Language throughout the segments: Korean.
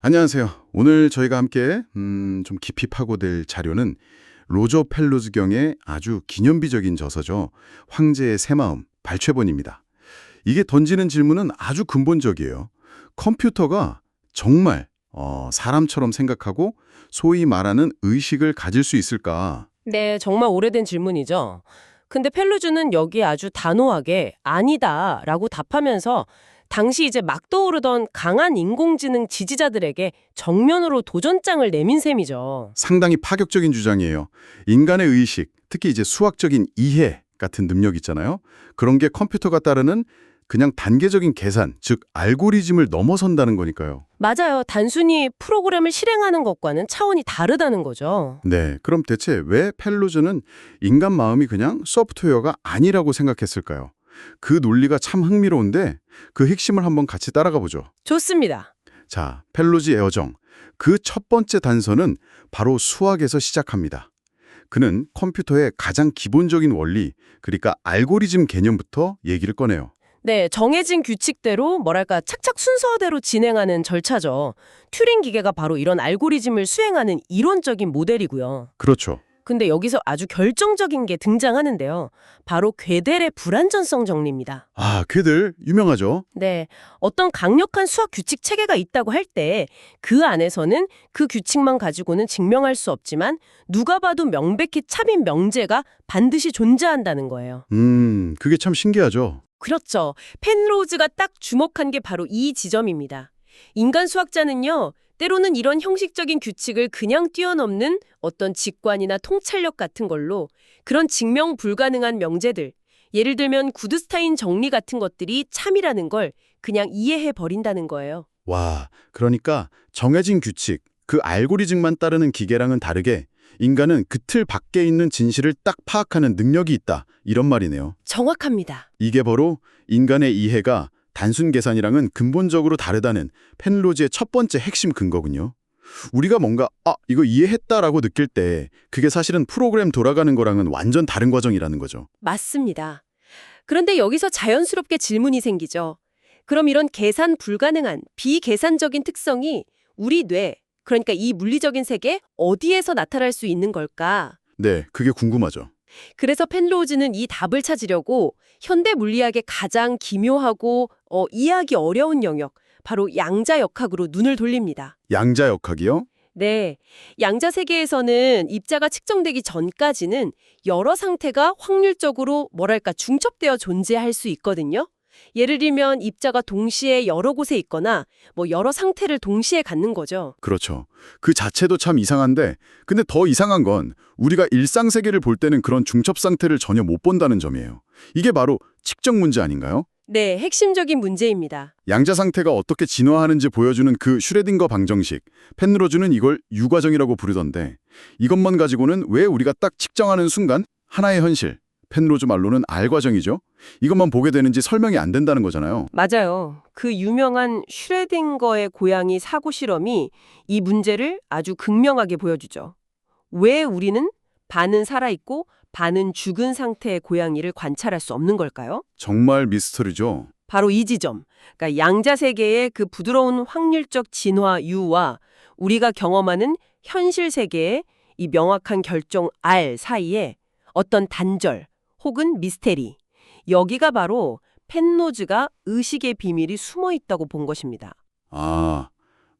안녕하세요. 오늘 저희가 함께 좀 깊이 파고들 자료는 로저 펠로즈 경의 아주 기념비적인 저서죠. 황제의 새마음 발췌본입니다. 이게 던지는 질문은 아주 근본적이에요. 컴퓨터가 정말 사람처럼 생각하고 소위 말하는 의식을 가질 수 있을까? 네, 정말 오래된 질문이죠. 근데 펠루즈는 여기에 아주 단호하게 아니다라고 답하면서 당시 이제 막 떠오르던 강한 인공지능 지지자들에게 정면으로 도전장을 내민 셈이죠. 상당히 파격적인 주장이에요. 인간의 의식, 특히 이제 수학적인 이해 같은 능력 있잖아요. 그런 게 컴퓨터가 따르는 그냥 단계적인 계산, 즉 알고리즘을 넘어선다는 거니까요. 맞아요. 단순히 프로그램을 실행하는 것과는 차원이 다르다는 거죠. 네, 그럼 대체 왜 펠로즈는 인간 마음이 그냥 소프트웨어가 아니라고 생각했을까요? 그 논리가 참 흥미로운데 그 핵심을 한번 같이 따라가 보죠. 좋습니다. 자, 펠로즈의 여정. 그 첫 번째 단서는 바로 수학에서 시작합니다. 그는 컴퓨터의 가장 기본적인 원리, 그러니까 알고리즘 개념부터 얘기를 꺼내요. 네, 정해진 규칙대로 뭐랄까 착착 순서대로 진행하는 절차죠. 튜링 기계가 바로 이런 알고리즘을 수행하는 이론적인 모델이고요. 그렇죠. 근데 여기서 아주 결정적인 게 등장하는데요. 바로 괴델의 불완전성 정리입니다. 아, 걔들 유명하죠? 네, 어떤 강력한 수학 규칙 체계가 있다고 할 때 그 안에서는 그 규칙만 가지고는 증명할 수 없지만 누가 봐도 명백히 차빈 명제가 반드시 존재한다는 거예요. 그게 참 신기하죠. 그렇죠. 펜로즈가 딱 주목한 게 바로 이 지점입니다. 인간 수학자는요, 때로는 이런 형식적인 규칙을 그냥 뛰어넘는 어떤 직관이나 통찰력 같은 걸로 그런 증명 불가능한 명제들, 예를 들면 구드스타인 정리 같은 것들이 참이라는 걸 그냥 이해해 버린다는 거예요. 와, 그러니까 정해진 규칙, 그 알고리즘만 따르는 기계랑은 다르게 인간은 그 틀 밖에 있는 진실을 딱 파악하는 능력이 있다. 이런 말이네요. 정확합니다. 이게 바로 인간의 이해가 단순 계산이랑은 근본적으로 다르다는 펜로즈의 첫 번째 핵심 근거군요. 우리가 뭔가 이거 이해했다라고 느낄 때 그게 사실은 프로그램 돌아가는 거랑은 완전 다른 과정이라는 거죠. 맞습니다. 그런데 여기서 자연스럽게 질문이 생기죠. 그럼 이런 계산 불가능한 비계산적인 특성이 우리 뇌, 그러니까 이 물리적인 세계 어디에서 나타날 수 있는 걸까? 네, 그게 궁금하죠. 그래서 펜로우즈는 이 답을 찾으려고 현대 물리학의 가장 기묘하고 이해하기 어려운 영역, 바로 양자역학으로 눈을 돌립니다. 양자역학이요? 네, 양자 세계에서는 입자가 측정되기 전까지는 여러 상태가 확률적으로 뭐랄까 중첩되어 존재할 수 있거든요. 예를 들면 입자가 동시에 여러 곳에 있거나 여러 상태를 동시에 갖는 거죠. 그렇죠. 그 자체도 참 이상한데 근데 더 이상한 건 우리가 일상세계를 볼 때는 그런 중첩 상태를 전혀 못 본다는 점이에요. 이게 바로 측정 문제 아닌가요? 네, 핵심적인 문제입니다. 양자 상태가 어떻게 진화하는지 보여주는 그 슈레딩거 방정식, 펜로즈는 이걸 유과정이라고 부르던데 이것만 가지고는 왜 우리가 딱 측정하는 순간 하나의 현실, 펜로즈 말로는 R과정이죠? 이것만 보게 되는지 설명이 안 된다는 거잖아요. 맞아요. 그 유명한 슈레딩거의 고양이 사고 실험이 이 문제를 아주 극명하게 보여주죠. 왜 우리는 반은 살아있고 반은 죽은 상태의 고양이를 관찰할 수 없는 걸까요? 정말 미스터리죠. 바로 이 지점. 그러니까 양자 세계의 그 부드러운 확률적 진화 U와 우리가 경험하는 현실 세계의 이 명확한 결정 R 사이에 어떤 단절 혹은 미스테리. 여기가 바로 펜로즈가 의식의 비밀이 숨어 있다고 본 것입니다. 아,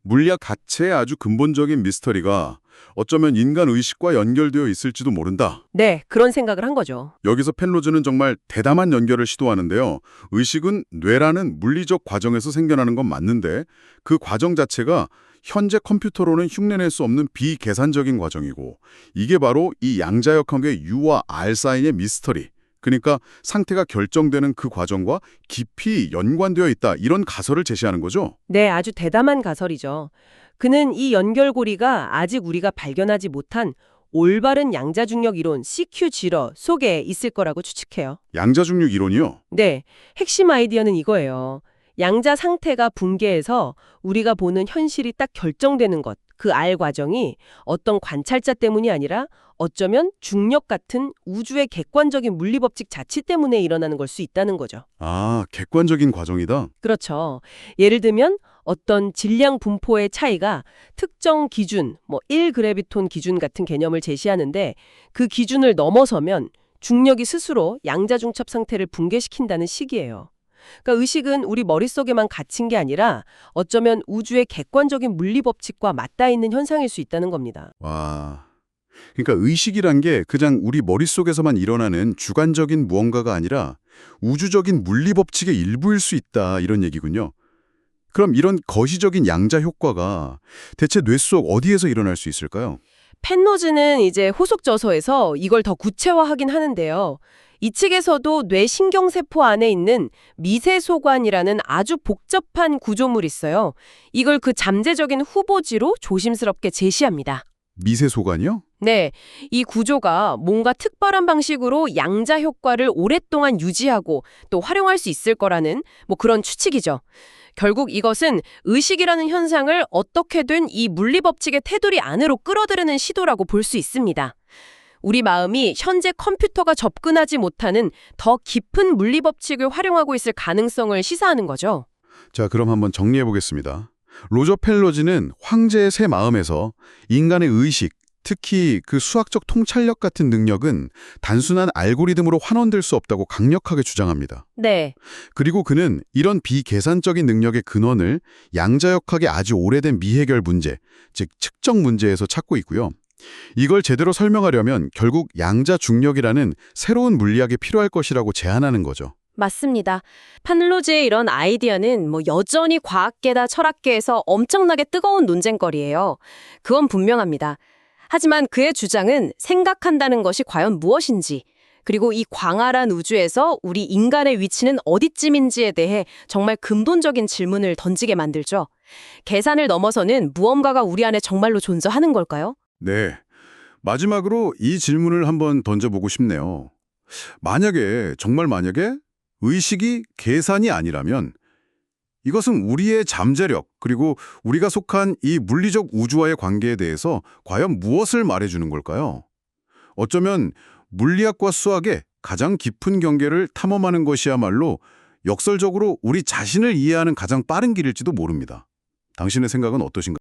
물리학 자체의 아주 근본적인 미스터리가 어쩌면 인간 의식과 연결되어 있을지도 모른다. 네, 그런 생각을 한 거죠. 여기서 펜로즈는 정말 대담한 연결을 시도하는데요. 의식은 뇌라는 물리적 과정에서 생겨나는 건 맞는데 그 과정 자체가 현재 컴퓨터로는 흉내낼 수 없는 비계산적인 과정이고 이게 바로 이 양자역학의 U와 R 사이의 미스터리. 그러니까 상태가 결정되는 그 과정과 깊이 연관되어 있다. 이런 가설을 제시하는 거죠. 네, 아주 대담한 가설이죠. 그는 이 연결고리가 아직 우리가 발견하지 못한 올바른 양자중력 이론 CQ0 속에 있을 거라고 추측해요. 양자중력 이론이요. 네, 핵심 아이디어는 이거예요. 양자 상태가 붕괴해서 우리가 보는 현실이 딱 결정되는 것, 그 R 과정이 어떤 관찰자 때문이 아니라 어쩌면 중력 같은 우주의 객관적인 물리법칙 자체 때문에 일어나는 걸 수 있다는 거죠. 아, 객관적인 과정이다. 그렇죠. 예를 들면 어떤 질량 분포의 차이가 특정 기준, 1그래비톤 기준 같은 개념을 제시하는데 그 기준을 넘어서면 중력이 스스로 양자중첩 상태를 붕괴시킨다는 식이에요. 그러니까 의식은 우리 머릿속에만 갇힌 게 아니라 어쩌면 우주의 객관적인 물리 법칙과 맞닿아 있는 현상일 수 있다는 겁니다. 와. 그러니까 의식이란 게 그냥 우리 머릿속에서만 일어나는 주관적인 무언가가 아니라 우주적인 물리 법칙의 일부일 수 있다 이런 얘기군요. 그럼 이런 거시적인 양자 효과가 대체 뇌 속 어디에서 일어날 수 있을까요? 펜로즈는 이제 후속 저서에서 이걸 더 구체화하긴 하는데요. 이 측에서도 뇌 신경세포 안에 있는 미세소관이라는 아주 복잡한 구조물이 있어요. 이걸 그 잠재적인 후보지로 조심스럽게 제시합니다. 미세소관이요? 네, 이 구조가 뭔가 특별한 방식으로 양자 효과를 오랫동안 유지하고 또 활용할 수 있을 거라는 그런 추측이죠. 결국 이것은 의식이라는 현상을 어떻게든 이 물리 법칙의 테두리 안으로 끌어들이는 시도라고 볼 수 있습니다. 우리 마음이 현재 컴퓨터가 접근하지 못하는 더 깊은 물리 법칙을 활용하고 있을 가능성을 시사하는 거죠. 자, 그럼 한번 정리해 보겠습니다. 로저 펠로즈는 황제의 새 마음에서 인간의 의식, 특히 그 수학적 통찰력 같은 능력은 단순한 알고리즘으로 환원될 수 없다고 강력하게 주장합니다. 네. 그리고 그는 이런 비계산적인 능력의 근원을 양자역학의 아주 오래된 미해결 문제, 즉 측정 문제에서 찾고 있고요. 이걸 제대로 설명하려면 결국 양자 중력이라는 새로운 물리학이 필요할 것이라고 제안하는 거죠. 맞습니다. 판로즈의 이런 아이디어는 여전히 과학계다 철학계에서 엄청나게 뜨거운 논쟁거리예요. 그건 분명합니다. 하지만 그의 주장은 생각한다는 것이 과연 무엇인지, 그리고 이 광활한 우주에서 우리 인간의 위치는 어디쯤인지에 대해 정말 근본적인 질문을 던지게 만들죠. 계산을 넘어서는 무언가가 우리 안에 정말로 존재하는 걸까요? 네. 마지막으로 이 질문을 한번 던져보고 싶네요. 정말 만약에 의식이 계산이 아니라면 이것은 우리의 잠재력 그리고 우리가 속한 이 물리적 우주와의 관계에 대해서 과연 무엇을 말해주는 걸까요? 어쩌면 물리학과 수학의 가장 깊은 경계를 탐험하는 것이야말로 역설적으로 우리 자신을 이해하는 가장 빠른 길일지도 모릅니다. 당신의 생각은 어떠신가요?